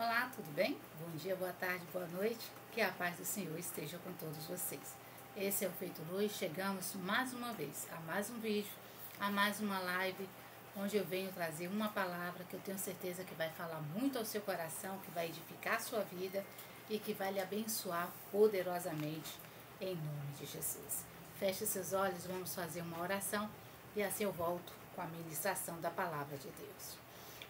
Olá, tudo bem? Bom dia, boa tarde, boa noite. Que a paz do Senhor esteja com todos vocês. Esse é o Feito Luz. Chegamos mais uma vez a mais um vídeo, a mais uma live, onde eu venho trazer uma palavra que eu tenho certeza que vai falar muito ao seu coração, que vai edificar a sua vida e que vai lhe abençoar poderosamente em nome de Jesus. Feche seus olhos, vamos fazer uma oração e assim eu volto com a ministração da palavra de Deus.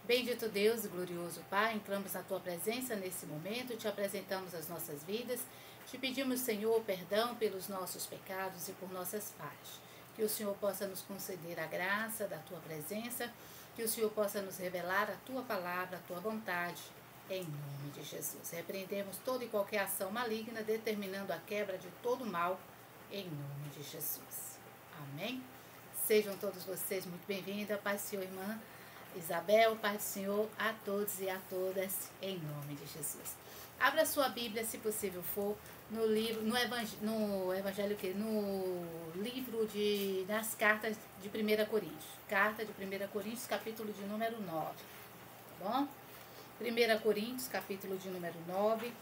Bendito Deus e glorioso Pai, entramos na Tua presença nesse momento, te apresentamos as nossas vidas, te pedimos, Senhor, perdão pelos nossos pecados e por nossas falhas. Que o Senhor possa nos conceder a graça da Tua presença, que o Senhor possa nos revelar a Tua palavra, a Tua vontade, em nome de Jesus. Repreendemos toda e qualquer ação maligna, determinando a quebra de todo mal, em nome de Jesus. Amém? Sejam todos vocês muito bem-vindos, Pai, Senhor, irmã Isabel, Pai do Senhor, a todos e a todas, em nome de Jesus. Abra sua Bíblia, se possível for, no livro, nas cartas de 1 Coríntios. Carta de 1 Coríntios, capítulo de número 9, tá bom? 1 Coríntios, capítulo de número 9.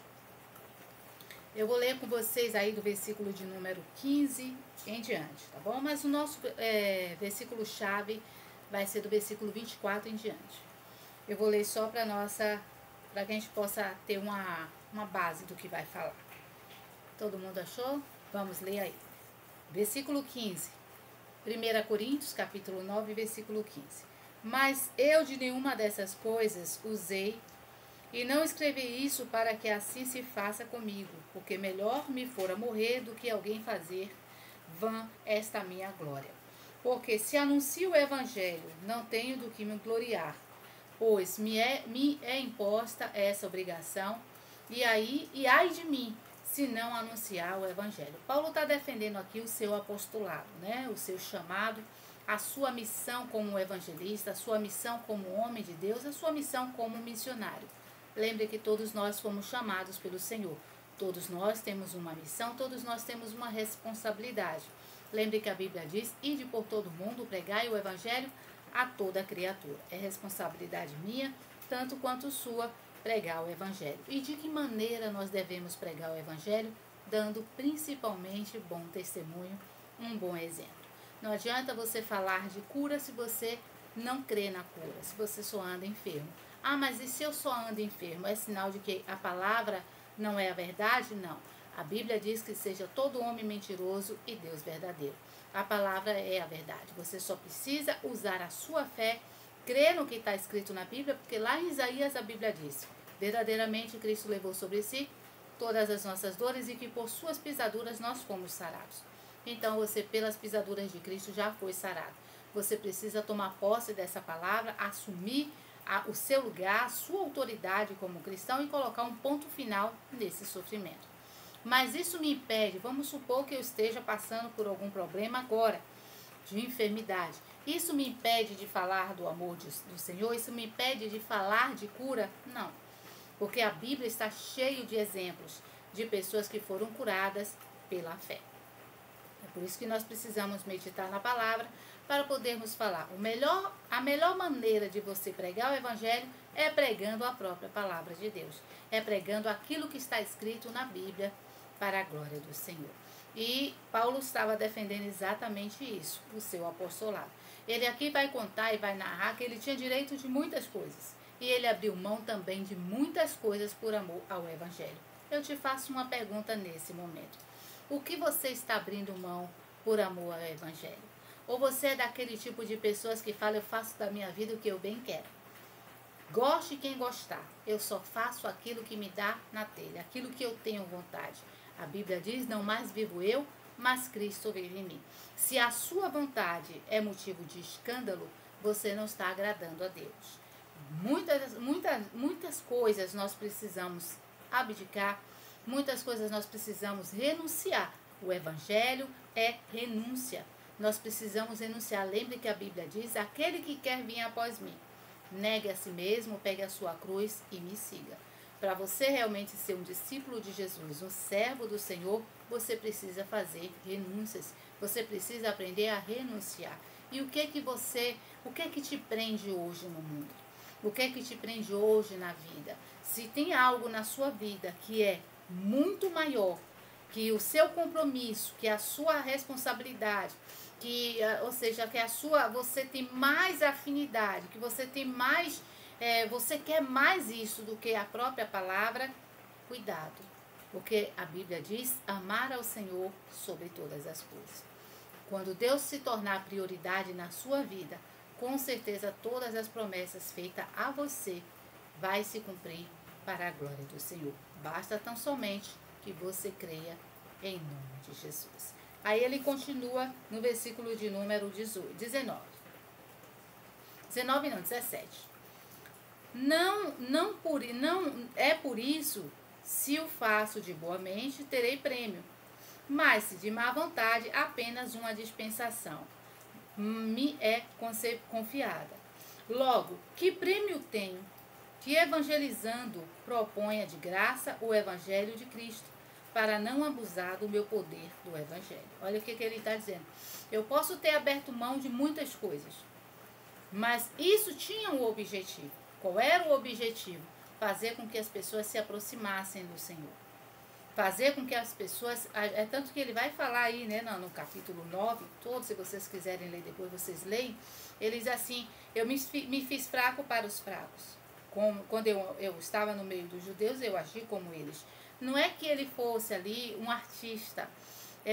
Eu vou ler com vocês aí do versículo de número 15 em diante, tá bom? Mas o nosso versículo-chave vai ser do versículo 24 em diante. Eu vou ler só para que a gente possa ter uma base do que vai falar. Todo mundo achou? Vamos ler aí. Versículo 15. 1 Coríntios, capítulo 9, versículo 15. Mas eu de nenhuma dessas coisas usei, e não escrevi isso para que assim se faça comigo, porque melhor me fora morrer do que alguém fazer vã esta minha glória. Porque se anuncio o evangelho, não tenho do que me gloriar, pois me é imposta essa obrigação, e ai de mim, se não anunciar o evangelho. Paulo está defendendo aqui o seu apostolado, né? O seu chamado, a sua missão como evangelista, a sua missão como homem de Deus, a sua missão como missionário. Lembre que todos nós fomos chamados pelo Senhor. Todos nós temos uma missão, todos nós temos uma responsabilidade. Lembre que a Bíblia diz, ide por todo mundo, pregai o evangelho a toda criatura. É responsabilidade minha, tanto quanto sua, pregar o evangelho. E de que maneira nós devemos pregar o evangelho? Dando principalmente bom testemunho, um bom exemplo. Não adianta você falar de cura se você não crê na cura, se você só anda enfermo. Ah, mas e se eu só ando enfermo? É sinal de que a palavra não é a verdade? Não. A Bíblia diz que seja todo homem mentiroso e Deus verdadeiro. A palavra é a verdade. Você só precisa usar a sua fé, crer no que está escrito na Bíblia, porque lá em Isaías a Bíblia diz, verdadeiramente Cristo levou sobre si todas as nossas dores e que por suas pisaduras nós fomos sarados. Então você, pelas pisaduras de Cristo, já foi sarado. Você precisa tomar posse dessa palavra, assumir o seu lugar, a sua autoridade como cristão e colocar um ponto final nesse sofrimento. Mas isso me impede, vamos supor que eu esteja passando por algum problema agora, de enfermidade. Isso me impede de falar do amor do Senhor? Isso me impede de falar de cura? Não. Porque a Bíblia está cheia de exemplos de pessoas que foram curadas pela fé. É por isso que nós precisamos meditar na palavra para podermos falar. A melhor maneira de você pregar o evangelho é pregando a própria palavra de Deus. É pregando aquilo que está escrito na Bíblia para a glória do Senhor. E Paulo estava defendendo exatamente isso, o seu apostolado. Ele aqui vai contar e vai narrar que ele tinha direito de muitas coisas. E ele abriu mão também de muitas coisas por amor ao evangelho. Eu te faço uma pergunta nesse momento. O que você está abrindo mão por amor ao evangelho? Ou você é daquele tipo de pessoas que fala, eu faço da minha vida o que eu bem quero. Goste quem gostar. Eu só faço aquilo que me dá na telha, aquilo que eu tenho vontade. A Bíblia diz, não mais vivo eu, mas Cristo vive em mim. Se a sua vontade é motivo de escândalo, você não está agradando a Deus. Muitas coisas nós precisamos abdicar, muitas coisas nós precisamos renunciar. O evangelho é renúncia. Nós precisamos renunciar. Lembre que a Bíblia diz, aquele que quer vir após mim, negue a si mesmo, pegue a sua cruz e me siga. Para você realmente ser um discípulo de Jesus, um servo do Senhor, você precisa fazer renúncias. Você precisa aprender a renunciar. E o que que te prende hoje no mundo? O que é que te prende hoje na vida? Se tem algo na sua vida que é muito maior, que o seu compromisso, que a sua responsabilidade, que, ou seja, que a sua, você tem mais afinidade, que você tem mais, você quer mais isso do que a própria palavra, cuidado. Porque a Bíblia diz, amar ao Senhor sobre todas as coisas. Quando Deus se tornar prioridade na sua vida, com certeza todas as promessas feitas a você vai se cumprir para a glória do Senhor. Basta tão somente que você creia em nome de Jesus. Aí ele continua no versículo de número 19. 17. Não é por isso, se o faço de boa mente, terei prêmio. Mas se de má vontade, apenas uma dispensação me é confiada. Logo, que prêmio tenho? Que evangelizando proponha de graça o evangelho de Cristo, para não abusar do meu poder do evangelho. Olha o que ele está dizendo. Eu posso ter aberto mão de muitas coisas, mas isso tinha um objetivo. Qual era o objetivo? Fazer com que as pessoas se aproximassem do Senhor. Fazer com que as pessoas... É tanto que ele vai falar aí, né, no capítulo 9, todo, se vocês quiserem ler depois, vocês leem. Ele diz assim, eu me fiz fraco para os fracos. Quando eu estava no meio dos judeus, eu agi como eles. Não é que ele fosse ali um artista,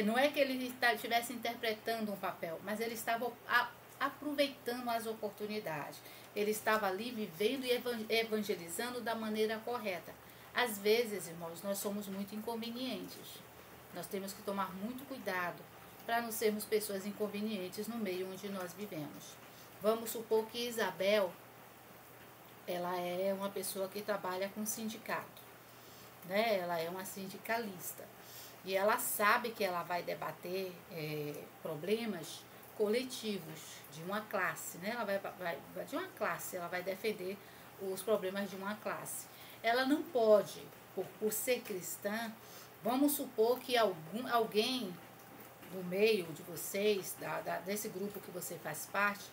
não é que ele estivesse interpretando um papel, mas ele estava aproveitando as oportunidades. Ele estava ali vivendo e evangelizando da maneira correta. Às vezes, irmãos, nós somos muito inconvenientes. Nós temos que tomar muito cuidado para não sermos pessoas inconvenientes no meio onde nós vivemos. Vamos supor que Isabel, ela é uma pessoa que trabalha com sindicato, né? Ela é uma sindicalista. E ela sabe que ela vai debater problemas coletivos de uma classe, né? Ela vai de uma classe, ela vai defender os problemas de uma classe. Ela não pode, por ser cristã, vamos supor que alguém no meio de vocês, desse grupo que você faz parte,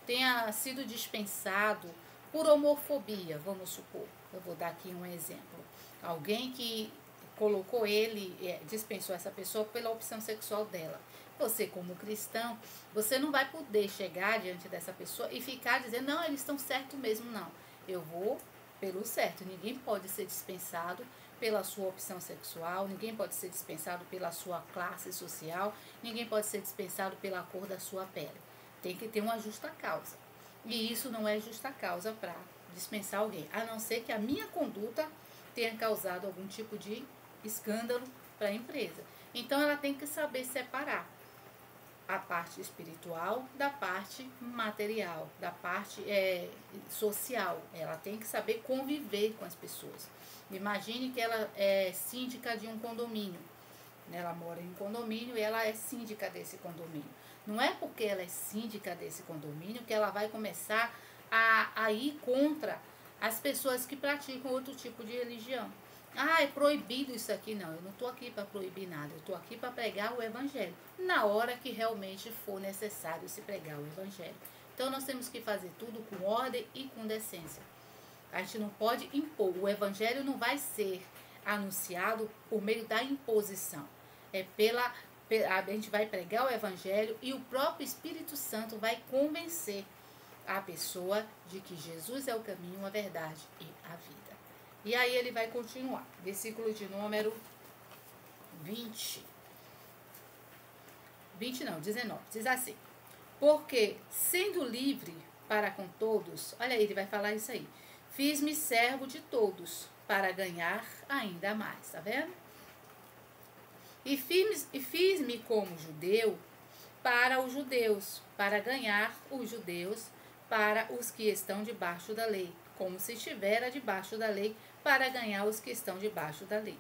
tenha sido dispensado por homofobia, vamos supor. Eu vou dar aqui um exemplo. Alguém que colocou ele, dispensou essa pessoa pela opção sexual dela. Você, como cristão, você não vai poder chegar diante dessa pessoa e ficar dizendo, não, eles estão certos mesmo, não. Eu vou pelo certo. Ninguém pode ser dispensado pela sua opção sexual, ninguém pode ser dispensado pela sua classe social, ninguém pode ser dispensado pela cor da sua pele. Tem que ter uma justa causa. E isso não é justa causa para dispensar alguém, a não ser que a minha conduta tenha causado algum tipo de escândalo para a empresa. Então, ela tem que saber separar a parte espiritual da parte material, da parte social. Ela tem que saber conviver com as pessoas. Imagine que ela é síndica de um condomínio. Ela mora em um condomínio e ela é síndica desse condomínio. Não é porque ela é síndica desse condomínio que ela vai começar a ir contra as pessoas que praticam outro tipo de religião. Ah, é proibido isso aqui. Não, eu não estou aqui para proibir nada. Eu estou aqui para pregar o evangelho. Na hora que realmente for necessário se pregar o evangelho. Então, nós temos que fazer tudo com ordem e com decência. A gente não pode impor. O evangelho não vai ser anunciado por meio da imposição. A gente vai pregar o evangelho e o próprio Espírito Santo vai convencer a pessoa de que Jesus é o caminho, a verdade e a vida. E aí ele vai continuar. Versículo de número 19. Diz assim. Porque, sendo livre para com todos, olha aí, ele vai falar isso aí. Fiz-me servo de todos para ganhar ainda mais, tá vendo? E fiz-me como judeu para os judeus, para ganhar os judeus para os que estão debaixo da lei, como se estivera debaixo da lei, para ganhar os que estão debaixo da lei.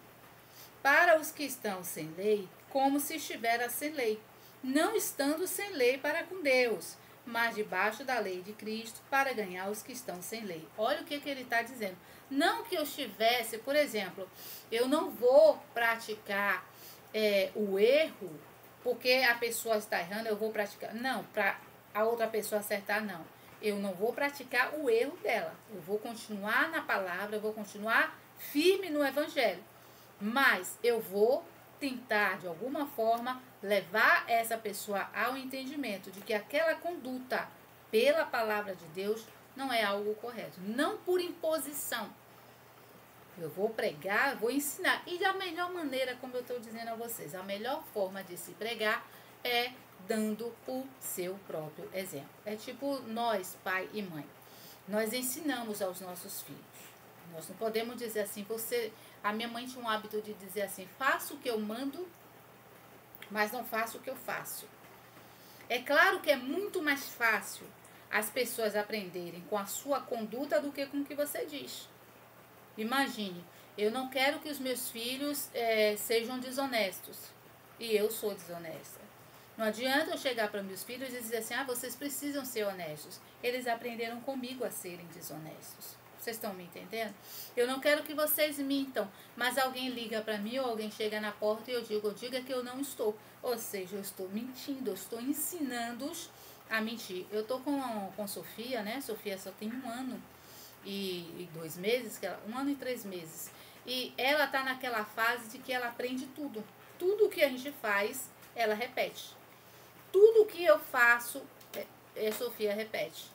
Para os que estão sem lei, como se estivera sem lei, não estando sem lei para com Deus, mas debaixo da lei de Cristo, para ganhar os que estão sem lei. Olha o que ele está dizendo. Não que eu estivesse, por exemplo, eu não vou praticar o erro, porque a pessoa está errando, eu vou praticar. Não, para a outra pessoa acertar, não. eu não vou praticar o erro dela. Eu vou continuar na palavra, eu vou continuar firme no evangelho. Mas eu vou tentar, de alguma forma, levar essa pessoa ao entendimento de que aquela conduta pela palavra de Deus não é algo correto. Não por imposição. Eu vou pregar, vou ensinar. E da melhor maneira, como eu estou dizendo a vocês, a melhor forma de se pregar é dando o seu próprio exemplo. É tipo nós, pai e mãe. Nós ensinamos aos nossos filhos. Nós não podemos dizer assim, a minha mãe tinha um hábito de dizer assim, faço o que eu mando, mas não faço o que eu faço. É claro que é muito mais fácil as pessoas aprenderem com a sua conduta do que com o que você diz. Imagine, eu não quero que os meus filhos sejam desonestos. E eu sou desonesta. Não adianta eu chegar para meus filhos e dizer assim, vocês precisam ser honestos. Eles aprenderam comigo a serem desonestos. Vocês estão me entendendo? Eu não quero que vocês mintam, mas alguém liga para mim ou alguém chega na porta e eu diga que eu não estou. Ou seja, eu estou mentindo, eu estou ensinando-os a mentir. Eu estou com Sofia, né? Sofia só tem 1 ano e 2 meses, 1 ano e 3 meses. E ela está naquela fase de que ela aprende tudo. Tudo que a gente faz, ela repete. Tudo que eu faço, Sofia repete.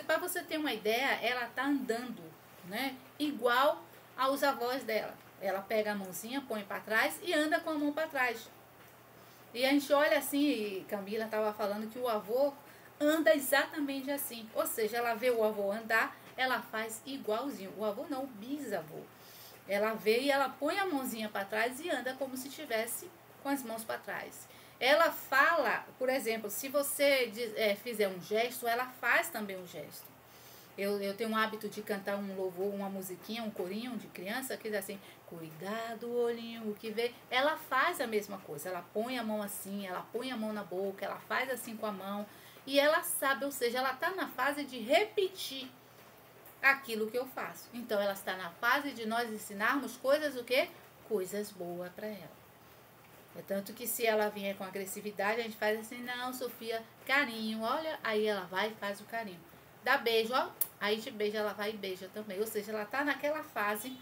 Para você ter uma ideia, ela tá andando, né, igual aos avós dela. Ela pega a mãozinha, põe para trás e anda com a mão para trás. E a gente olha assim, e Camila estava falando que o avô anda exatamente assim. Ou seja, ela vê o avô andar, ela faz igualzinho. O avô não, o bisavô. Ela vê e ela põe a mãozinha para trás e anda como se estivesse com as mãos para trás. Ela fala, por exemplo, se você fizer um gesto, ela faz também um gesto. Eu tenho um hábito de cantar um louvor, uma musiquinha, um corinho de criança, que diz assim, cuidado, olhinho, o que vê. Ela faz a mesma coisa, ela põe a mão assim, ela põe a mão na boca, ela faz assim com a mão. E ela sabe, ou seja, ela está na fase de repetir aquilo que eu faço. Então, ela está na fase de nós ensinarmos coisas, o quê? Coisas boas para ela. É tanto que se ela vier com agressividade, a gente faz assim, não, Sofia, carinho, olha, aí ela vai e faz o carinho. Dá beijo, ó, aí te beija, ela vai e beija também. Ou seja, ela tá naquela fase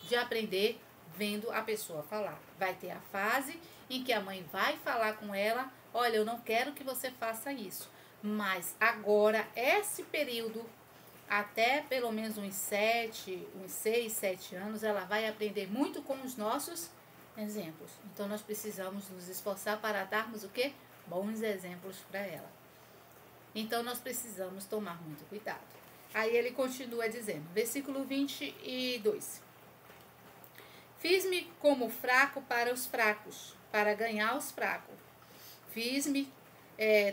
de aprender vendo a pessoa falar. Vai ter a fase em que a mãe vai falar com ela, olha, eu não quero que você faça isso. Mas agora, esse período, até pelo menos uns 6, 7 anos, ela vai aprender muito com os nossos exemplos. Então, nós precisamos nos esforçar para darmos o quê? Bons exemplos para ela. Então, nós precisamos tomar muito cuidado. Aí ele continua dizendo, versículo 22. Fiz-me como fraco para os fracos, para ganhar os fracos. Fiz-me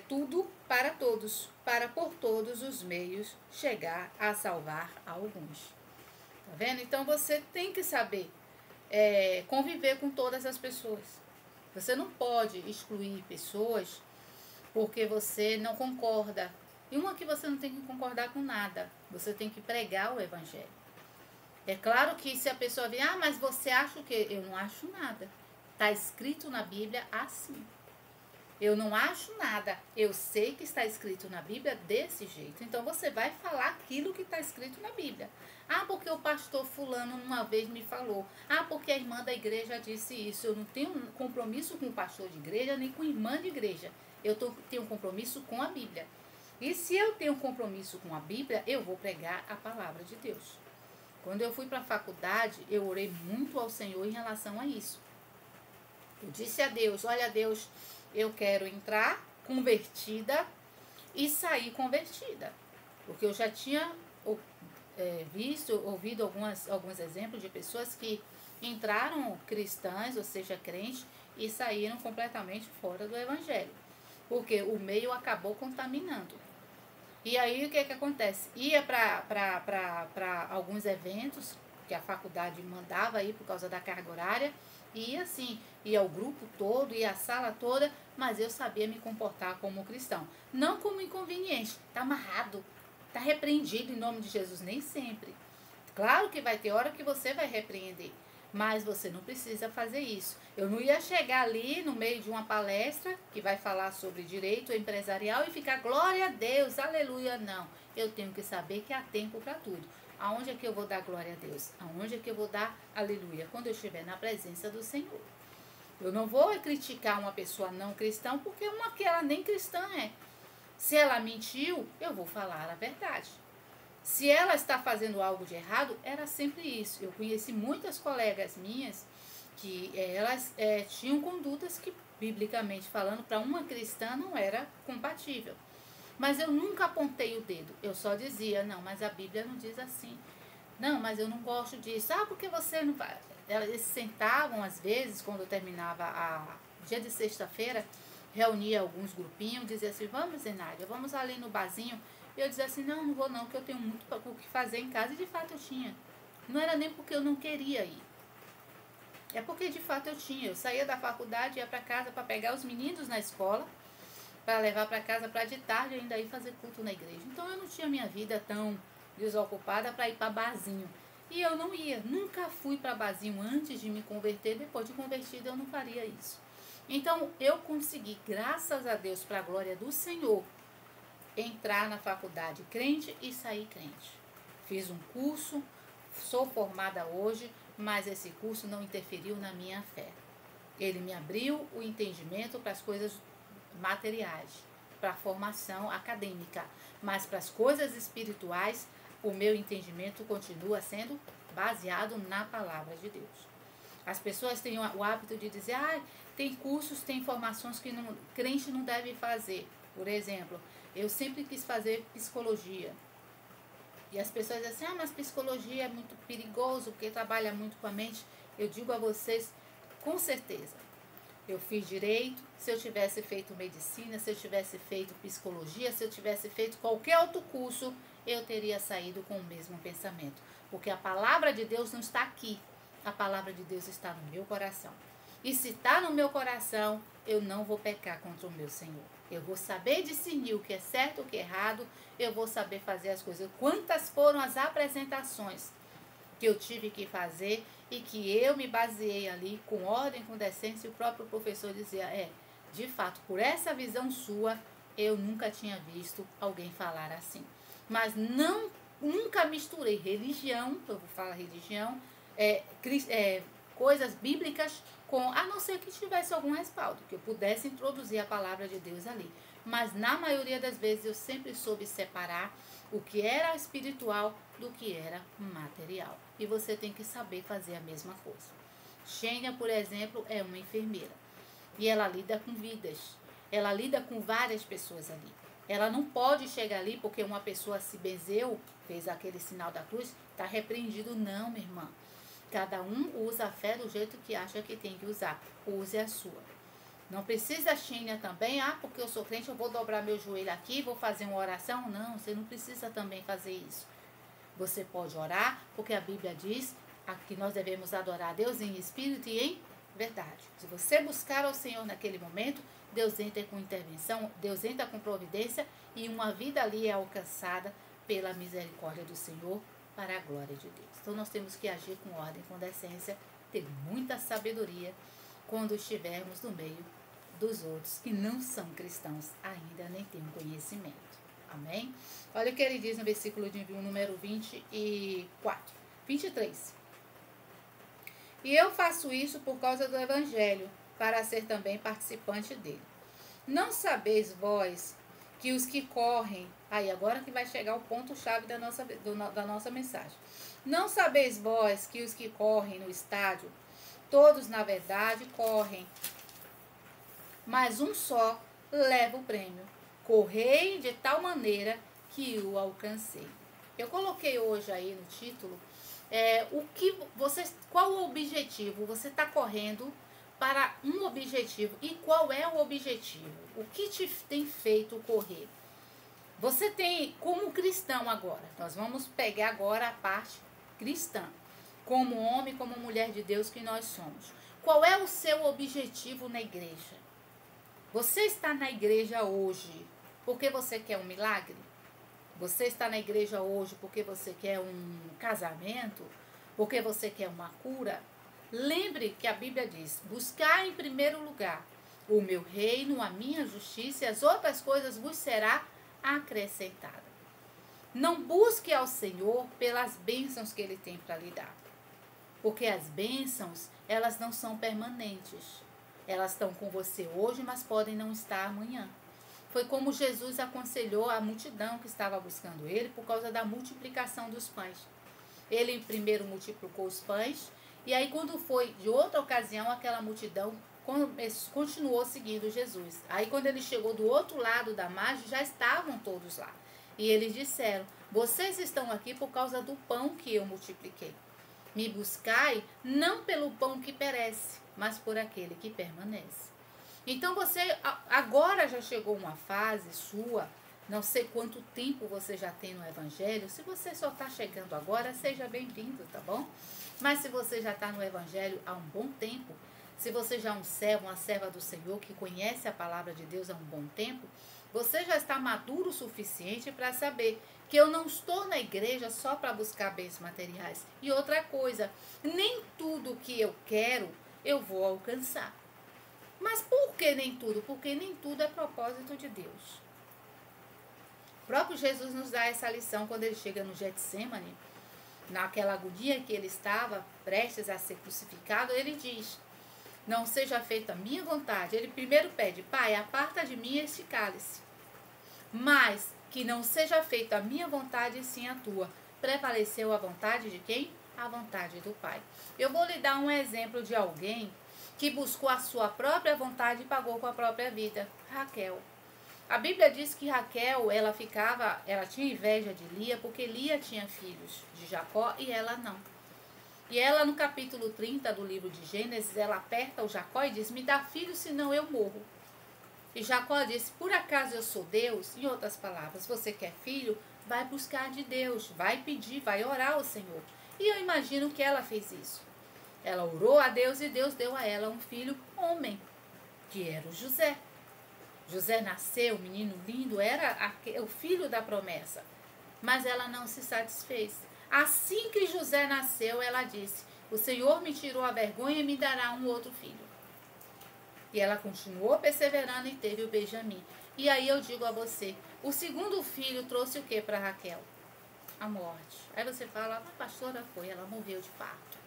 tudo para todos, para por todos os meios chegar a salvar alguns. Tá vendo? Então, você tem que saber conviver com todas as pessoas. Você não pode excluir pessoas porque você não concorda. E uma que você não tem que concordar com nada. Você tem que pregar o evangelho. É claro que se a pessoa vier, mas você acha o quê? Eu não acho nada. Está escrito na Bíblia assim. Eu não acho nada. Eu sei que está escrito na Bíblia desse jeito. Então você vai falar aquilo que está escrito na Bíblia. Porque o pastor fulano uma vez me falou. Porque a irmã da igreja disse isso. Eu não tenho compromisso com o pastor de igreja, nem com a irmã de igreja. Eu tenho um compromisso com a Bíblia. E se eu tenho um compromisso com a Bíblia, eu vou pregar a palavra de Deus. Quando eu fui para a faculdade, eu orei muito ao Senhor em relação a isso. Eu disse a Deus, olha Deus, eu quero entrar convertida e sair convertida. Porque eu já tinha ouvido alguns exemplos de pessoas que entraram cristãs, ou seja, crentes, e saíram completamente fora do evangelho. Porque o meio acabou contaminando. E aí o que acontece? Ia para alguns eventos que a faculdade mandava ir por causa da carga horária, e ia assim, ia o grupo todo, ia a sala toda, mas eu sabia me comportar como cristão. Não como inconveniente, está amarrado, está repreendido em nome de Jesus, nem sempre. Claro que vai ter hora que você vai repreender, Mas você não precisa fazer isso. Eu não ia chegar ali no meio de uma palestra que vai falar sobre direito empresarial e ficar glória a Deus, aleluia, não. Eu tenho que saber que há tempo para tudo. Aonde é que eu vou dar glória a Deus? Aonde é que eu vou dar aleluia? Quando eu estiver na presença do Senhor. Eu não vou criticar uma pessoa não cristã porque uma que ela nem cristã é. Se ela mentiu, eu vou falar a verdade. Se ela está fazendo algo de errado, era sempre isso. Eu conheci muitas colegas minhas que elas tinham condutas que, biblicamente falando, para uma cristã não era compatível. Mas eu nunca apontei o dedo. Eu só dizia, não, mas a Bíblia não diz assim. Não, mas eu não gosto disso. Ah, porque você não vai... Eles sentavam, às vezes, quando terminava dia de sexta-feira, reunia alguns grupinhos, dizia assim, vamos, Zenária, vamos ali no barzinho. E eu dizia assim, não, não vou não, porque eu tenho muito o que fazer em casa. E de fato eu tinha. Não era nem porque eu não queria ir. É porque de fato eu tinha. Eu saía da faculdade, ia para casa para pegar os meninos na escola, para levar para casa para de tarde ainda ir fazer culto na igreja. Então eu não tinha minha vida tão desocupada para ir para barzinho. E eu não ia, nunca fui para barzinho antes de me converter, depois de convertida eu não faria isso. Então eu consegui, graças a Deus, para a glória do Senhor, entrar na faculdade crente e sair crente. Fiz um curso, sou formada hoje, mas esse curso não interferiu na minha fé. Ele me abriu o entendimento para as coisas materiais, para a formação acadêmica, mas para as coisas espirituais, o meu entendimento continua sendo baseado na palavra de Deus. As pessoas têm o hábito de dizer, tem cursos, tem informações que crente não deve fazer. Por exemplo, eu sempre quis fazer psicologia. E as pessoas dizem assim, mas psicologia é muito perigoso, porque trabalha muito com a mente. Eu digo a vocês, com certeza, eu fiz direito, se eu tivesse feito medicina, se eu tivesse feito psicologia, se eu tivesse feito qualquer outro curso, eu teria saído com o mesmo pensamento. Porque a palavra de Deus não está aqui, a palavra de Deus está no meu coração. E se está no meu coração, eu não vou pecar contra o meu Senhor. Eu vou saber discernir o que é certo e o que é errado, eu vou saber fazer as coisas. Quantas foram as apresentações que eu tive que fazer e que eu me baseei ali com ordem, com decência, e o próprio professor dizia, de fato, por essa visão sua, eu nunca tinha visto alguém falar assim. Mas nunca misturei religião, eu vou falar religião, coisas bíblicas, a não ser que tivesse algum respaldo, que eu pudesse introduzir a palavra de Deus ali. Mas na maioria das vezes eu sempre soube separar o que era espiritual do que era material. E você tem que saber fazer a mesma coisa. Xênia, por exemplo, é uma enfermeira. E ela lida com vidas. Ela lida com várias pessoas ali. Ela não pode chegar ali porque uma pessoa se benzeu, fez aquele sinal da cruz, está repreendido. Não, minha irmã. Cada um usa a fé do jeito que acha que tem que usar. Use a sua. Não precisa, Xênia, também, porque eu sou crente, eu vou dobrar meu joelho aqui, vou fazer uma oração. Não, você não precisa também fazer isso. Você pode orar, porque a Bíblia diz que nós devemos adorar a Deus em espírito e em verdade. Se você buscar ao Senhor naquele momento, Deus entra com intervenção, Deus entra com providência e uma vida ali é alcançada pela misericórdia do Senhor para a glória de Deus. Então nós temos que agir com ordem, com decência, ter muita sabedoria quando estivermos no meio dos outros que não são cristãos ainda, nem têm conhecimento. Amém? Olha o que ele diz no versículo de número 23. E eu faço isso por causa do evangelho, para ser também participante dele. Não sabeis vós que os que correm... Aí, agora que vai chegar o ponto-chave da nossa mensagem. Não sabeis vós que os que correm no estádio, todos na verdade correm, mas um só leva o prêmio. Correi de tal maneira que o alcancei. Eu coloquei hoje aí no título, qual o objetivo? Você está correndo para um objetivo. E qual é o objetivo? O que te tem feito correr? Você tem, como cristão agora, nós vamos pegar agora a parte cristã, como homem, como mulher de Deus que nós somos. Qual é o seu objetivo na igreja? Você está na igreja hoje porque você quer um milagre? Você está na igreja hoje porque você quer um casamento? Porque você quer uma cura? Lembre que a Bíblia diz: buscar em primeiro lugar o meu reino, a minha justiça, e as outras coisas vos será acrescentada. Não busque ao Senhor pelas bênçãos que Ele tem para lhe dar. Porque as bênçãos, elas não são permanentes. Elas estão com você hoje, mas podem não estar amanhã. Foi como Jesus aconselhou a multidão que estava buscando Ele por causa da multiplicação dos pães. Ele primeiro multiplicou os pães, e aí quando foi de outra ocasião, aquela multidão continuou seguindo Jesus. Aí quando ele chegou do outro lado da margem, já estavam todos lá. E eles disseram: vocês estão aqui por causa do pão que eu multipliquei. Me buscai não pelo pão que perece, mas por aquele que permanece. Então você agora já chegou uma fase sua, não sei quanto tempo você já tem no Evangelho. Se você só está chegando agora, seja bem-vindo, tá bom? Mas se você já está no Evangelho há um bom tempo, se você já é um servo, uma serva do Senhor que conhece a palavra de Deus há um bom tempo, você já está maduro o suficiente para saber que eu não estou na igreja só para buscar bens materiais. E outra coisa, nem tudo que eu quero eu vou alcançar. Mas por que nem tudo? Porque nem tudo é propósito de Deus. O próprio Jesus nos dá essa lição quando ele chega no Getsemane, naquela agonia que ele estava prestes a ser crucificado. Ele diz: não seja feita a minha vontade. Ele primeiro pede: Pai, aparta de mim este cálice, mas que não seja feita a minha vontade e sim a tua. Prevaleceu a vontade de quem? A vontade do Pai. Eu vou lhe dar um exemplo de alguém que buscou a sua própria vontade e pagou com a própria vida. Raquel. A Bíblia diz que Raquel, ela tinha inveja de Lia, porque Lia tinha filhos de Jacó e ela não. E ela, no capítulo 30 do livro de Gênesis, ela aperta o Jacó e diz: me dá filho, senão eu morro. E Jacó disse: por acaso eu sou Deus? Em outras palavras, você quer filho? Vai buscar de Deus, vai pedir, vai orar ao Senhor. E eu imagino que ela fez isso. Ela orou a Deus e Deus deu a ela um filho homem, que era o José. José nasceu, menino lindo, era o filho da promessa. Mas ela não se satisfez. Assim que José nasceu, ela disse: o Senhor me tirou a vergonha e me dará um outro filho. E ela continuou perseverando e teve o Benjamim. E aí eu digo a você, o segundo filho trouxe o que para Raquel? A morte. Aí você fala: a pastora foi, ela morreu de parto.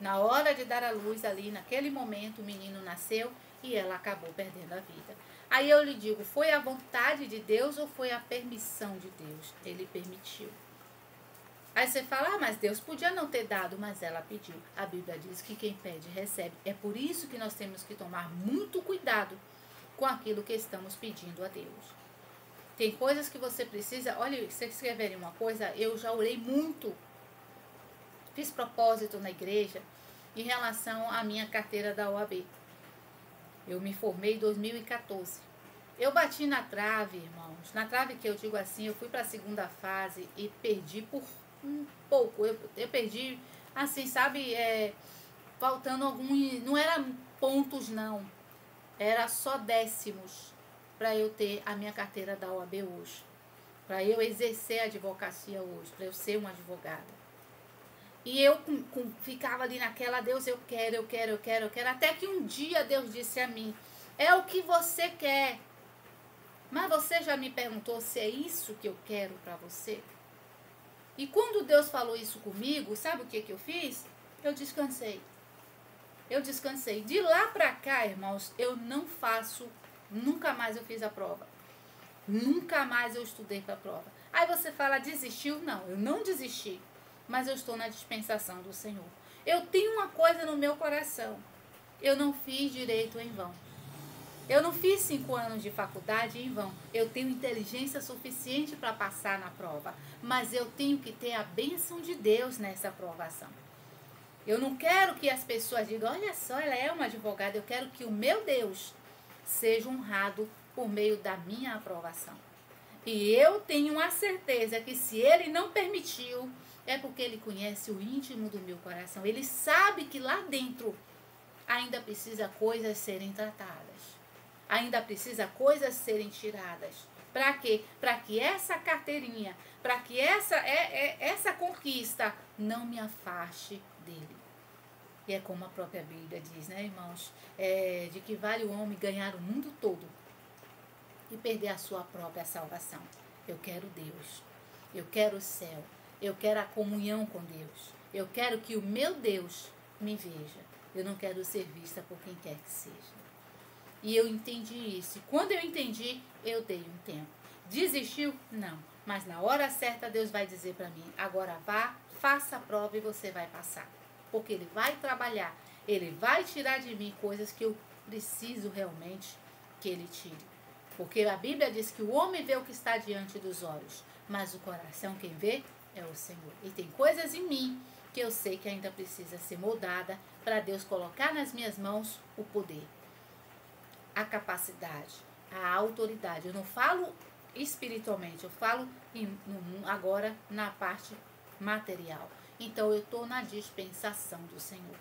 Na hora de dar a luz ali, naquele momento, o menino nasceu e ela acabou perdendo a vida. Aí eu lhe digo, foi a vontade de Deus ou foi a permissão de Deus? Ele permitiu. Aí você fala: mas Deus podia não ter dado, mas ela pediu. A Bíblia diz que quem pede, recebe. É por isso que nós temos que tomar muito cuidado com aquilo que estamos pedindo a Deus. Tem coisas que você precisa... Olha, se escreverem uma coisa, eu já orei muito. Fiz propósito na igreja em relação à minha carteira da OAB. Eu me formei em 2014. Eu bati na trave, irmãos. Na trave que eu digo assim, eu fui para a segunda fase e perdi por um pouco. Eu perdi, assim, sabe, faltando alguns... Não era pontos, não. Era só décimos para eu ter a minha carteira da OAB hoje. Para eu exercer a advocacia hoje. Para eu ser uma advogada. E eu ficava ali naquela: Deus, eu quero. Até que um dia Deus disse a mim: é o que você quer. Mas você já me perguntou se é isso que eu quero para você? E quando Deus falou isso comigo, sabe o que eu fiz? Eu descansei. De lá para cá, irmãos, eu não faço, nunca mais eu fiz a prova. Nunca mais eu estudei para a prova. Aí você fala: desistiu? Não, eu não desisti. Mas eu estou na dispensação do Senhor. Eu tenho uma coisa no meu coração: eu não fiz direito em vão. Eu não fiz 5 anos de faculdade em vão. Eu tenho inteligência suficiente para passar na prova. Mas eu tenho que ter a bênção de Deus nessa aprovação. Eu não quero que as pessoas digam: olha só, ela é uma advogada. Eu quero que o meu Deus seja honrado por meio da minha aprovação. E eu tenho a certeza que se Ele não permitiu, é porque Ele conhece o íntimo do meu coração. Ele sabe que lá dentro ainda precisa coisas serem tratadas. Ainda precisa coisas serem tiradas. Para quê? Para que essa carteirinha, para que essa conquista não me afaste dele. E é como a própria Bíblia diz, né, irmãos? De que vale o homem ganhar o mundo todo e perder a sua própria salvação. Eu quero Deus. Eu quero o céu. Eu quero a comunhão com Deus. Eu quero que o meu Deus me veja. Eu não quero ser vista por quem quer que seja. E eu entendi isso. E quando eu entendi, eu dei um tempo. Desistiu? Não. Mas na hora certa, Deus vai dizer para mim, agora vá, faça a prova e você vai passar. Porque Ele vai trabalhar. Ele vai tirar de mim coisas que eu preciso realmente que Ele tire. Porque a Bíblia diz que o homem vê o que está diante dos olhos, mas o coração quem vê é o Senhor. E tem coisas em mim que eu sei que ainda precisa ser moldada para Deus colocar nas minhas mãos o poder, a capacidade, a autoridade. Eu não falo espiritualmente, eu falo agora na parte material. Então eu estou na dispensação do Senhor.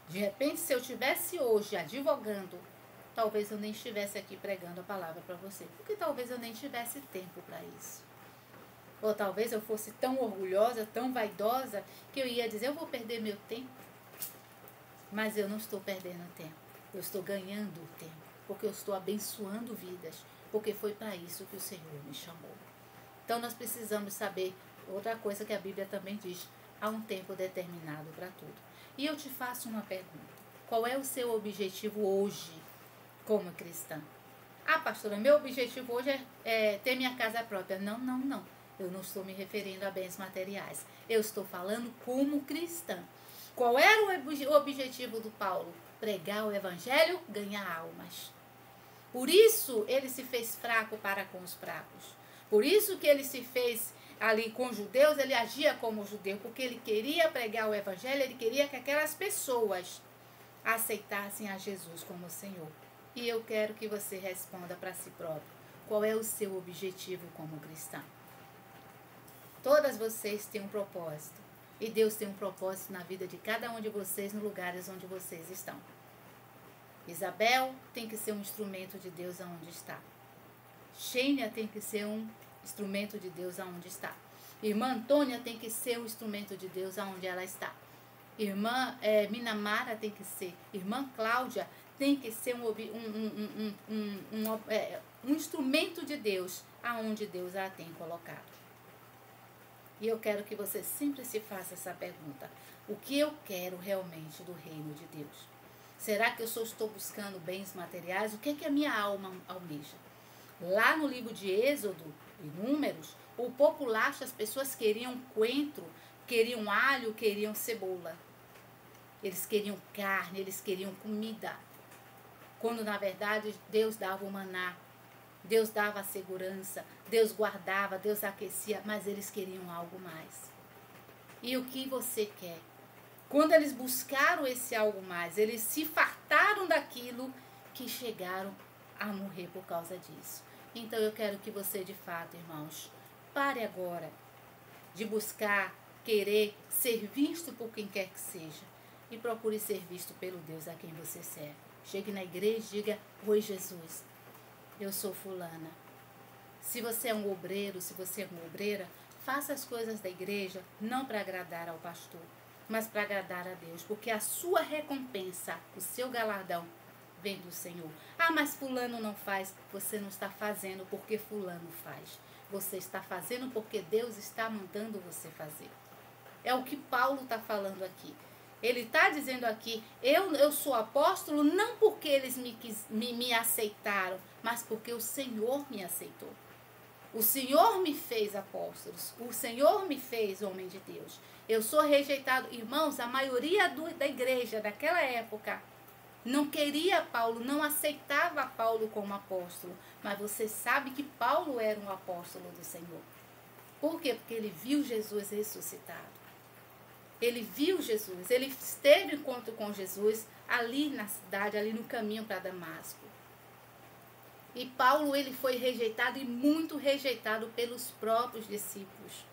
De repente, se eu estivesse hoje advogando, talvez eu nem estivesse aqui pregando a palavra para você, porque talvez eu nem tivesse tempo para isso. Ou talvez eu fosse tão orgulhosa, tão vaidosa, que eu ia dizer, eu vou perder meu tempo. Mas eu não estou perdendo tempo, eu estou ganhando tempo, porque eu estou abençoando vidas, porque foi para isso que o Senhor me chamou. Então nós precisamos saber outra coisa que a Bíblia também diz, há um tempo determinado para tudo. E eu te faço uma pergunta, qual é o seu objetivo hoje como cristã? Ah, pastora, meu objetivo hoje é ter minha casa própria. Não, não, não. Eu não estou me referindo a bens materiais. Eu estou falando como cristã. Qual era o objetivo do Paulo? Pregar o evangelho, ganhar almas. Por isso ele se fez fraco para com os fracos. Por isso que ele se fez ali com os judeus, ele agia como judeu, porque ele queria pregar o evangelho, ele queria que aquelas pessoas aceitassem a Jesus como Senhor. E eu quero que você responda para si próprio. Qual é o seu objetivo como cristão? Todas vocês têm um propósito. E Deus tem um propósito na vida de cada um de vocês, nos lugares onde vocês estão. Isabel tem que ser um instrumento de Deus aonde está. Xênia tem que ser um instrumento de Deus aonde está. Irmã Antônia tem que ser um instrumento de Deus aonde ela está. Irmã Minamara tem que ser. Irmã Cláudia tem que ser um instrumento de Deus aonde Deus a tem colocado. E eu quero que você sempre se faça essa pergunta. O que eu quero realmente do reino de Deus? Será que eu só estou buscando bens materiais? O que é que a minha alma almeja? Lá no livro de Êxodo e Números, o populacho, as pessoas queriam coentro, queriam alho, queriam cebola. Eles queriam carne, eles queriam comida. Quando na verdade Deus dava o maná, Deus dava a segurança, Deus guardava, Deus aquecia, mas eles queriam algo mais. E o que você quer? Quando eles buscaram esse algo mais, eles se fartaram daquilo que chegaram a morrer por causa disso. Então eu quero que você de fato, irmãos, pare agora de buscar, querer ser visto por quem quer que seja e procure ser visto pelo Deus a quem você serve. Chegue na igreja e diga, oi Jesus, eu sou fulana. Se você é um obreiro, se você é uma obreira, faça as coisas da igreja não para agradar ao pastor, mas para agradar a Deus, porque a sua recompensa, o seu galardão, vem do Senhor. Ah, mas fulano não faz. Você não está fazendo porque fulano faz. Você está fazendo porque Deus está mandando você fazer. É o que Paulo está falando aqui. Ele está dizendo aqui, eu sou apóstolo não porque eles me aceitaram, mas porque o Senhor me aceitou. O Senhor me fez apóstolos, o Senhor me fez homem de Deus. Eu sou rejeitado. Irmãos, a maioria da igreja daquela época não queria Paulo, não aceitava Paulo como apóstolo. Mas você sabe que Paulo era um apóstolo do Senhor. Por quê? Porque ele viu Jesus ressuscitado. Ele viu Jesus, ele esteve em encontro com Jesus ali na cidade, ali no caminho para Damasco. E Paulo, ele foi rejeitado e muito rejeitado pelos próprios discípulos.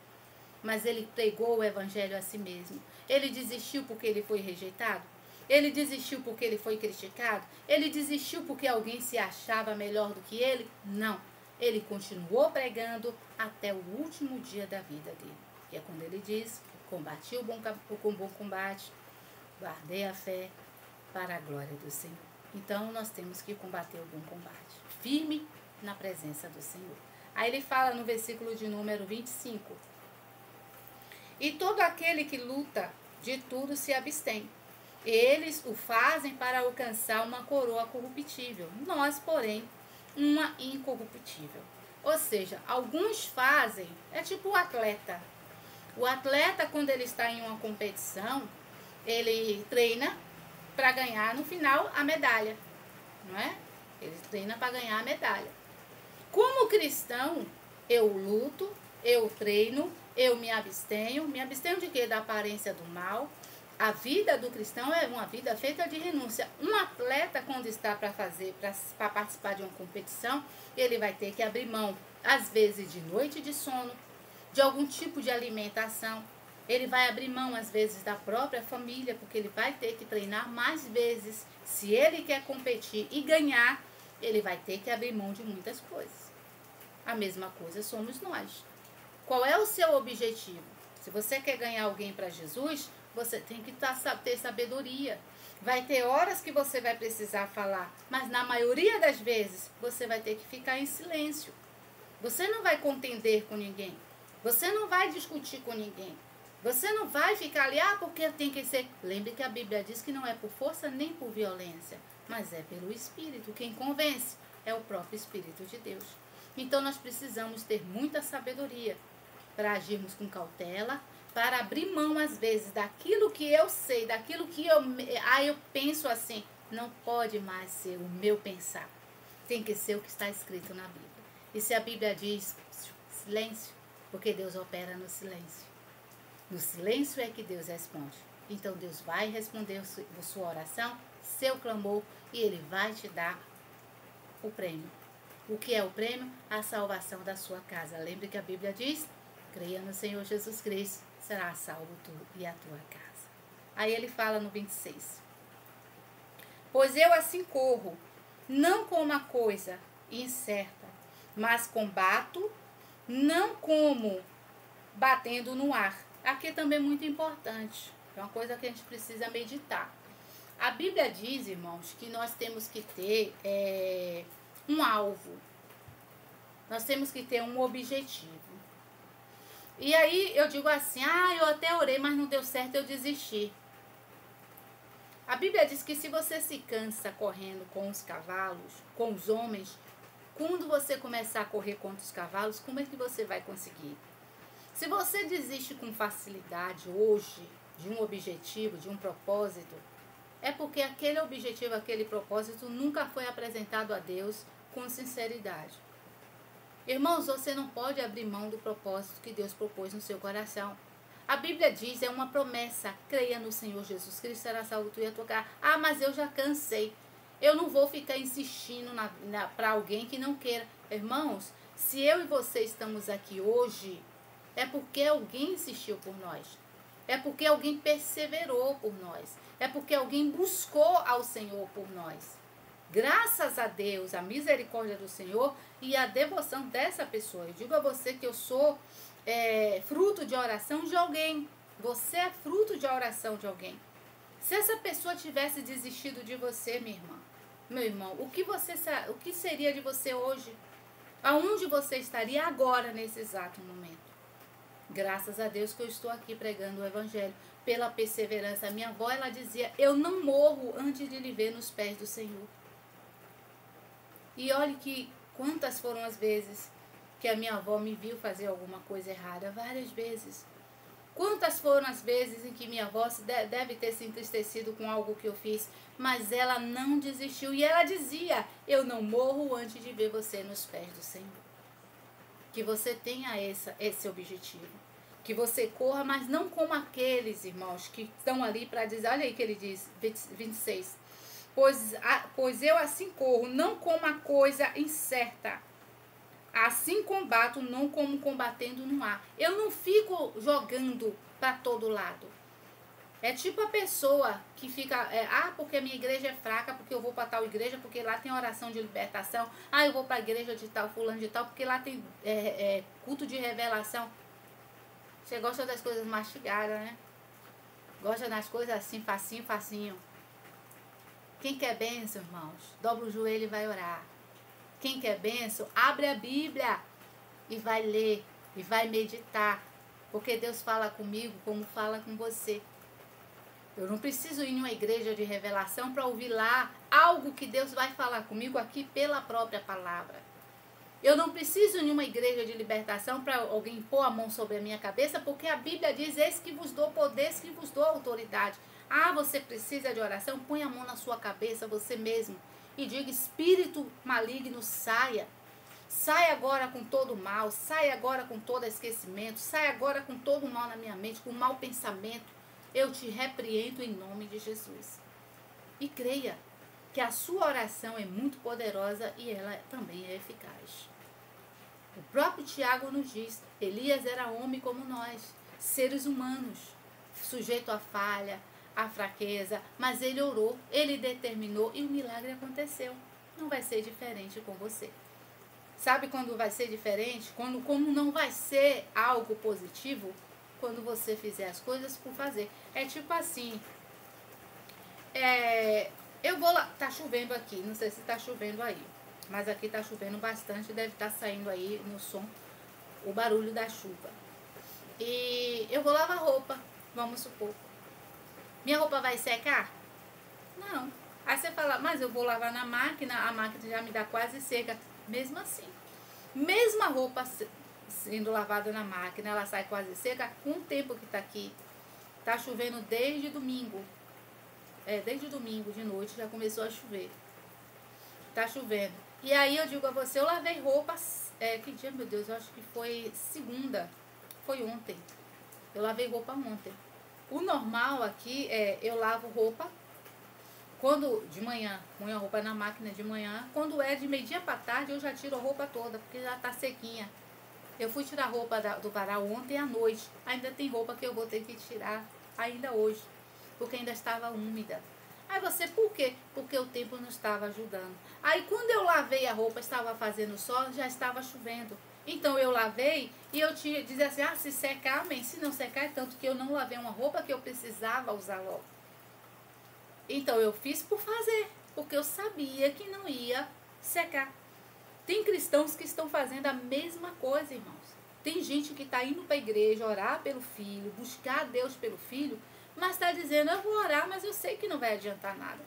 Mas ele pregou o evangelho a si mesmo. Ele desistiu porque ele foi rejeitado? Ele desistiu porque ele foi criticado? Ele desistiu porque alguém se achava melhor do que ele? Não. Ele continuou pregando até o último dia da vida dele. Que é quando ele diz, combati o bom combate, guardei a fé para a glória do Senhor. Então, nós temos que combater o bom combate, firme na presença do Senhor. Aí ele fala no versículo de número 25. E todo aquele que luta de tudo se abstém. Eles o fazem para alcançar uma coroa corruptível. Nós, porém, uma incorruptível. Ou seja, alguns fazem, é tipo o atleta. O atleta, quando ele está em uma competição, ele treina para ganhar no final a medalha, não é? Ele treina para ganhar a medalha. Como cristão, eu luto, eu treino, eu me abstenho de quê? Da aparência do mal. A vida do cristão é uma vida feita de renúncia. Um atleta, quando está para participar de uma competição, ele vai ter que abrir mão, às vezes de noite de sono, de algum tipo de alimentação. Ele vai abrir mão, às vezes, da própria família, porque ele vai ter que treinar mais vezes. Se ele quer competir e ganhar, ele vai ter que abrir mão de muitas coisas. A mesma coisa somos nós. Qual é o seu objetivo? Se você quer ganhar alguém para Jesus, você tem que ter sabedoria. Vai ter horas que você vai precisar falar, mas na maioria das vezes você vai ter que ficar em silêncio. Você não vai contender com ninguém. Você não vai discutir com ninguém. Você não vai ficar ali, porque tem que ser... Lembre que a Bíblia diz que não é por força nem por violência, mas é pelo Espírito. Quem convence é o próprio Espírito de Deus. Então nós precisamos ter muita sabedoria para agirmos com cautela, para abrir mão, às vezes, daquilo que eu sei, daquilo que eu penso assim. Não pode mais ser o meu pensar. Tem que ser o que está escrito na Bíblia. E se a Bíblia diz silêncio, porque Deus opera no silêncio. No silêncio é que Deus responde. Então Deus vai responder a sua oração, seu clamor, e Ele vai te dar o prêmio. O que é o prêmio? A salvação da sua casa. Lembre que a Bíblia diz: creia no Senhor Jesus Cristo, será salvo tu e a tua casa. Aí ele fala no 26. Pois eu assim corro, não como uma coisa incerta, mas combato, não como batendo no ar. Aqui também é muito importante, é uma coisa que a gente precisa meditar. A Bíblia diz, irmãos, que nós temos que ter um alvo. Nós temos que ter um objetivo. E aí eu digo assim, eu até orei, mas não deu certo, eu desisti. A Bíblia diz que se você se cansa correndo com os cavalos, com os homens, quando você começar a correr contra os cavalos, como é que você vai conseguir? Se você desiste com facilidade hoje de um objetivo, de um propósito, é porque aquele objetivo, aquele propósito nunca foi apresentado a Deus com sinceridade. Irmãos, você não pode abrir mão do propósito que Deus propôs no seu coração. A Bíblia diz, é uma promessa, creia no Senhor Jesus Cristo, será salvo tu e a tua casa. Mas eu já cansei. Eu não vou ficar insistindo para alguém que não queira. Irmãos, se eu e você estamos aqui hoje, é porque alguém insistiu por nós. É porque alguém perseverou por nós. É porque alguém buscou ao Senhor por nós. Graças a Deus, a misericórdia do Senhor e a devoção dessa pessoa. Eu digo a você que eu sou fruto de oração de alguém. Você é fruto de oração de alguém. Se essa pessoa tivesse desistido de você, minha irmã, meu irmão, o que seria de você hoje? Aonde você estaria agora, nesse exato momento? Graças a Deus que eu estou aqui pregando o Evangelho, pela perseverança. Minha avó, ela dizia, eu não morro antes de lhe ver nos pés do Senhor. E olhe que quantas foram as vezes que a minha avó me viu fazer alguma coisa errada, várias vezes. Quantas foram as vezes em que minha avó deve ter se entristecido com algo que eu fiz, mas ela não desistiu. E ela dizia, eu não morro antes de ver você nos pés do Senhor. Que você tenha esse objetivo. Que você corra, mas não como aqueles irmãos que estão ali para dizer, olha aí que ele diz, 26. Pois eu assim corro, não como a coisa incerta. Assim combato, não como combatendo no ar. Eu não fico jogando para todo lado. É tipo a pessoa que fica, porque a minha igreja é fraca, porque eu vou para tal igreja, porque lá tem oração de libertação. Eu vou para a igreja de tal, fulano de tal, porque lá tem culto de revelação. Você gosta das coisas mastigadas, né? Gosta das coisas assim, facinho, facinho. Quem quer bênção, irmãos, dobra o joelho e vai orar. Quem quer bênção, abre a Bíblia e vai ler, e vai meditar. Porque Deus fala comigo como fala com você. Eu não preciso ir em uma igreja de revelação para ouvir lá algo que Deus vai falar comigo aqui pela própria palavra. Eu não preciso ir em uma igreja de libertação para alguém pôr a mão sobre a minha cabeça, porque a Bíblia diz, eis que vos dou poder, eis que vos dou autoridade. Ah, você precisa de oração? Põe a mão na sua cabeça, você mesmo, e diga, espírito maligno, saia. Sai agora com todo o mal, sai agora com todo esquecimento, sai agora com todo o mal na minha mente, com mau pensamento. Eu te repreendo em nome de Jesus. E creia que a sua oração é muito poderosa e ela também é eficaz. O próprio Tiago nos diz, Elias era homem como nós, seres humanos, sujeito à falha, à fraqueza, mas ele orou, ele determinou e o milagre aconteceu. Não vai ser diferente com você. Sabe quando vai ser diferente? Como não vai ser algo positivo? Quando você fizer as coisas por fazer. É tipo assim, eu vou lá, tá chovendo aqui, não sei se tá chovendo aí, mas aqui tá chovendo bastante, deve estar saindo aí no som o barulho da chuva. E eu vou lavar roupa, vamos supor. Minha roupa vai secar? Não. Aí você fala, mas eu vou lavar na máquina, a máquina já me dá quase seca. Mesmo assim, mesma roupa sendo lavada na máquina, ela sai quase seca com o tempo que tá aqui. Tá chovendo desde domingo. Desde domingo de noite já começou a chover. Tá chovendo. E aí eu digo a você, eu lavei roupas, que dia, meu Deus, eu acho que foi segunda. Foi ontem. Eu lavei roupa ontem. O normal aqui é, eu lavo roupa quando de manhã, ponho a roupa na máquina de manhã. Quando é de meio-dia para tarde, eu já tiro a roupa toda, porque já tá sequinha. Eu fui tirar a roupa do varal ontem à noite. Ainda tem roupa que eu vou ter que tirar ainda hoje, porque ainda estava úmida. Aí você, por quê? Porque o tempo não estava ajudando. Aí quando eu lavei a roupa, estava fazendo sol, já estava chovendo. Então eu lavei e eu tinha dizer assim, se secar, amém. Se não secar, é tanto que eu não lavei uma roupa que eu precisava usar logo. Então eu fiz por fazer, porque eu sabia que não ia secar. Tem cristãos que estão fazendo a mesma coisa, irmãos. Tem gente que está indo para a igreja orar pelo filho, buscar a Deus pelo filho, mas está dizendo, eu vou orar, mas eu sei que não vai adiantar nada.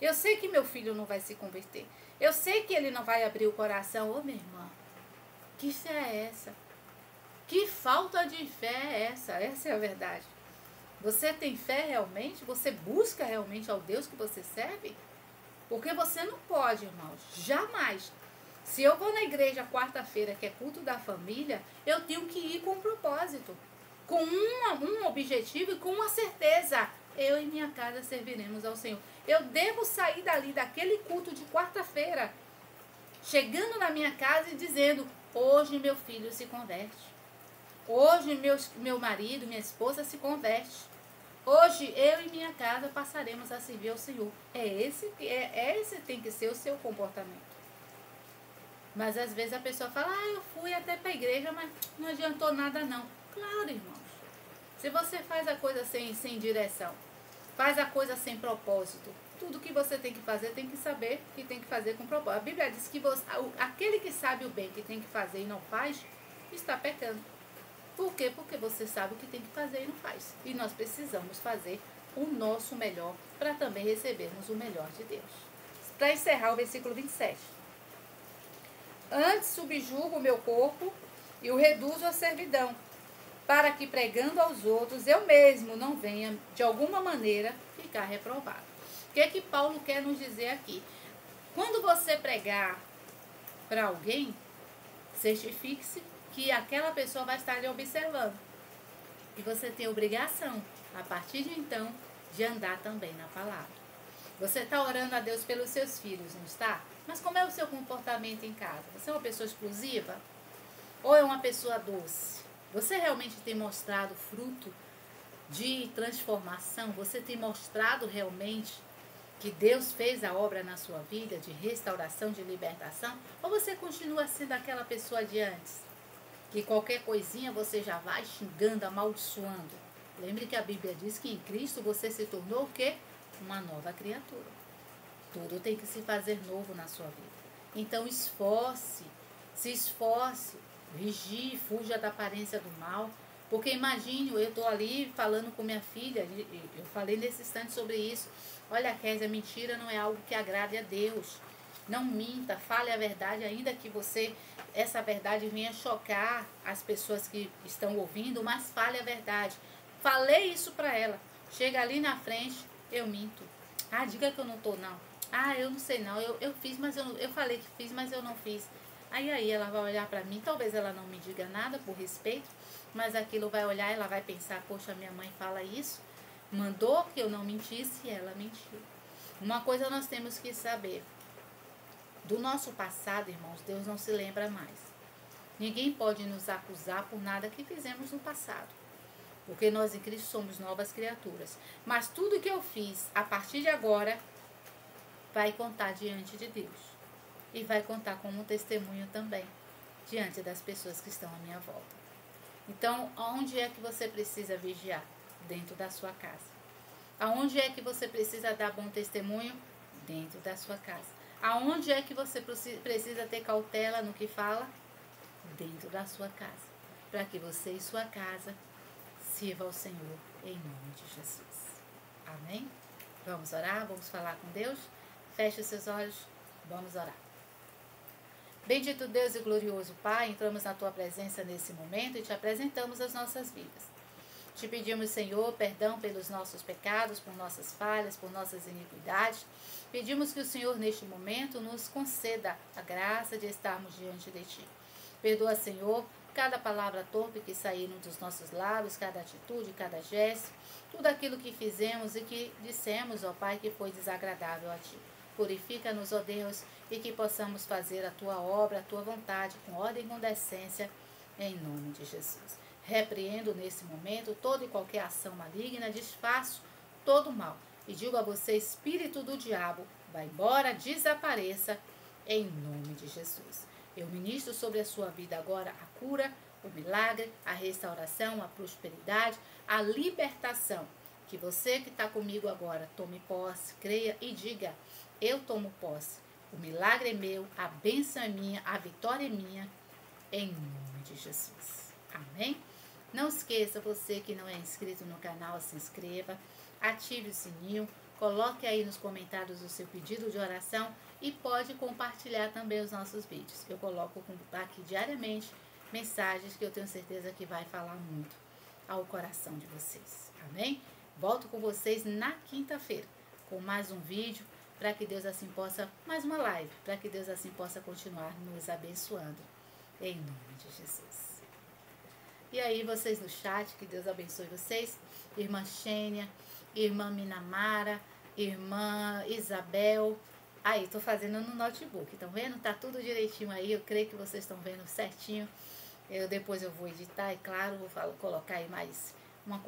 Eu sei que meu filho não vai se converter. Eu sei que ele não vai abrir o coração. Ô, minha irmã, que fé é essa? Que falta de fé é essa? Essa é a verdade. Você tem fé realmente? Você busca realmente ao Deus que você serve? Porque você não pode, irmãos, jamais. Se eu vou na igreja quarta-feira, que é culto da família, eu tenho que ir com um propósito, com um objetivo e com uma certeza. Eu e minha casa serviremos ao Senhor. Eu devo sair dali, daquele culto de quarta-feira, chegando na minha casa e dizendo, hoje meu filho se converte. Hoje meu marido, minha esposa se converte. Hoje eu e minha casa passaremos a servir ao Senhor. Esse tem que ser o seu comportamento. Mas às vezes a pessoa fala, eu fui até para a igreja, mas não adiantou nada não. Claro, irmãos. Se você faz a coisa sem direção, faz a coisa sem propósito, tudo que você tem que fazer, tem que saber que tem que fazer com propósito. A Bíblia diz que aquele que sabe o bem que tem que fazer e não faz, está pecando. Por quê? Porque você sabe o que tem que fazer e não faz. E nós precisamos fazer o nosso melhor para também recebermos o melhor de Deus. Para encerrar o versículo 27. Antes subjugo o meu corpo e o reduzo à servidão, para que pregando aos outros eu mesmo não venha de alguma maneira ficar reprovado. O que é que Paulo quer nos dizer aqui? Quando você pregar para alguém, certifique-se que aquela pessoa vai estar lhe observando. E você tem obrigação, a partir de então, de andar também na palavra. Você está orando a Deus pelos seus filhos, não está? Mas como é o seu comportamento em casa? Você é uma pessoa explosiva? Ou é uma pessoa doce? Você realmente tem mostrado fruto de transformação? Você tem mostrado realmente que Deus fez a obra na sua vida de restauração, de libertação? Ou você continua sendo aquela pessoa de antes? Que qualquer coisinha você já vai xingando, amaldiçoando? Lembre que a Bíblia diz que em Cristo você se tornou o quê? Uma nova criatura. Tudo tem que se fazer novo na sua vida. Então se esforce, vigie, fuja da aparência do mal. Porque imagine, eu estou ali falando com minha filha, eu falei nesse instante sobre isso. Olha, Kézia, mentira não é algo que agrade a Deus. Não minta, fale a verdade, ainda que essa verdade venha chocar as pessoas que estão ouvindo, mas fale a verdade. Falei isso para ela. Chega ali na frente, eu minto. Ah, diga que eu não estou não. Ah, eu não sei não, eu fiz, mas eu falei que fiz, mas eu não fiz. Aí ela vai olhar para mim, talvez ela não me diga nada por respeito, mas aquilo vai olhar, ela vai pensar, poxa, minha mãe fala isso, mandou que eu não mentisse e ela mentiu. Uma coisa nós temos que saber, do nosso passado, irmãos, Deus não se lembra mais. Ninguém pode nos acusar por nada que fizemos no passado, porque nós em Cristo somos novas criaturas. Mas tudo que eu fiz a partir de agora vai contar diante de Deus. E vai contar como um testemunho também diante das pessoas que estão à minha volta. Então, aonde é que você precisa vigiar? Dentro da sua casa. Aonde é que você precisa dar bom testemunho? Dentro da sua casa. Aonde é que você precisa ter cautela no que fala? Dentro da sua casa. Para que você e sua casa sirva ao Senhor em nome de Jesus. Amém? Vamos orar? Vamos falar com Deus? Feche os seus olhos. Vamos orar. Bendito Deus e glorioso Pai, entramos na Tua presença nesse momento e Te apresentamos as nossas vidas. Te pedimos, Senhor, perdão pelos nossos pecados, por nossas falhas, por nossas iniquidades. Pedimos que o Senhor, neste momento, nos conceda a graça de estarmos diante de Ti. Perdoa, Senhor, cada palavra torpe que saíram dos nossos lábios, cada atitude, cada gesto, tudo aquilo que fizemos e que dissemos, ó Pai, que foi desagradável a Ti. Purifica-nos, ó Deus, e que possamos fazer a Tua obra, a Tua vontade, com ordem e com decência, em nome de Jesus. Repreendo nesse momento toda e qualquer ação maligna, desfaço todo o mal. E digo a você, espírito do diabo, vá embora, desapareça, em nome de Jesus. Eu ministro sobre a sua vida agora a cura, o milagre, a restauração, a prosperidade, a libertação. Que você que está comigo agora tome posse, creia e diga, eu tomo posse. O milagre é meu, a bênção é minha, a vitória é minha, em nome de Jesus. Amém? Não esqueça, você que não é inscrito no canal, se inscreva, ative o sininho, coloque aí nos comentários o seu pedido de oração e pode compartilhar também os nossos vídeos. Eu coloco aqui diariamente mensagens que eu tenho certeza que vai falar muito ao coração de vocês. Amém? Volto com vocês na quinta-feira com mais um vídeo, para que Deus assim possa, mais uma live, para que Deus assim possa continuar nos abençoando, em nome de Jesus. E aí vocês no chat, que Deus abençoe vocês, irmã Xênia, irmã Minamara, irmã Isabel, aí tô fazendo no notebook, estão vendo? Tá tudo direitinho aí, eu creio que vocês estão vendo certinho, depois eu vou editar, e claro, vou colocar aí mais uma coisa.